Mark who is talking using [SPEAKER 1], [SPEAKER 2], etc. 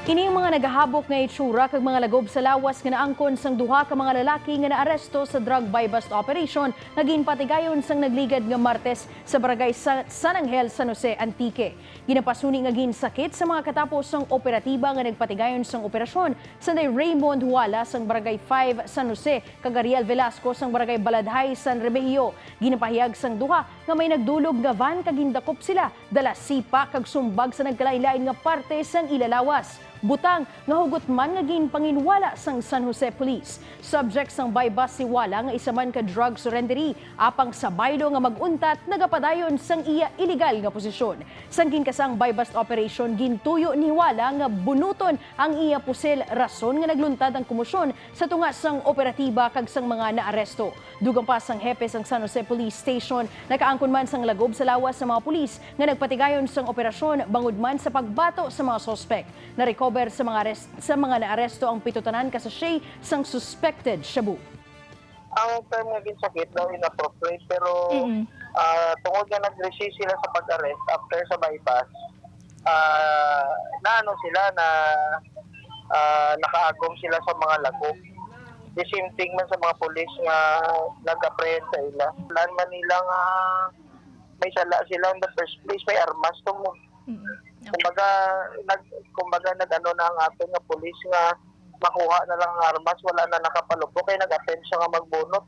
[SPEAKER 1] Ini ang mga nagahabok nga itsura kag mga lagob sa lawas nga naangkon sang duha ka mga lalaki nga naaresto sa drug buy-bust operation nga ginpatigayon sang nagligad nga Martes sa barangay San Angel, San Jose, Antique. Ginapasuni nga ginsakit sa mga katapos sang operatiba nga nagpatigayon sang operasyon sa Raymond Huala sang barangay 5 San Jose kag Ariel Velasco sang barangay Baladhay, San Remigio. Ginapahiyag sang duha nga may nagdulog nga van kag gindakop sila dala sipa kag sumbag sa nagkalain-lain nga parte sang ilalawas. Butang nga hugot man nga ginpanginwala sang San Jose Police. Subject sang buy-bust si Wala nga isa man ka drug surrendery apang sa baylo nga maguntat nagapadayon sang iya illegal nga posisyon. Sang ginkasang buy-bust operation gintuyo ni Wala nga bunuton ang iya pusil rason nga nagluntad ang komosyon sa tunga sang operatiba kag sang mga naaresto. Dugang pa sang hepe sang San Jose Police Station nakaangkon man sang lagob sa lawas sa mga pulis nga nagpatigayon sang operasyon bangod man sa pagbato sa mga sospek. Na-recover sa mga naaresto ang pitutanan ka sachet sang suspected shabu.
[SPEAKER 2] Ang term nga ginsakit daw inappropriate pero tungod nga nag-resist sila sa pag-arrest after sa bypass, naano sila na nakaagom sila sa mga lagok. The same thing man sa mga pulis nga nag-apprehend sa ila. Lan man nilang may sala sila in the first place, may armas tong kumbaga nag-ano na ang ating nga pulis nga makuha na lang ang armas, wala na nakapalubok kaya nag-attempt siya nga magbunot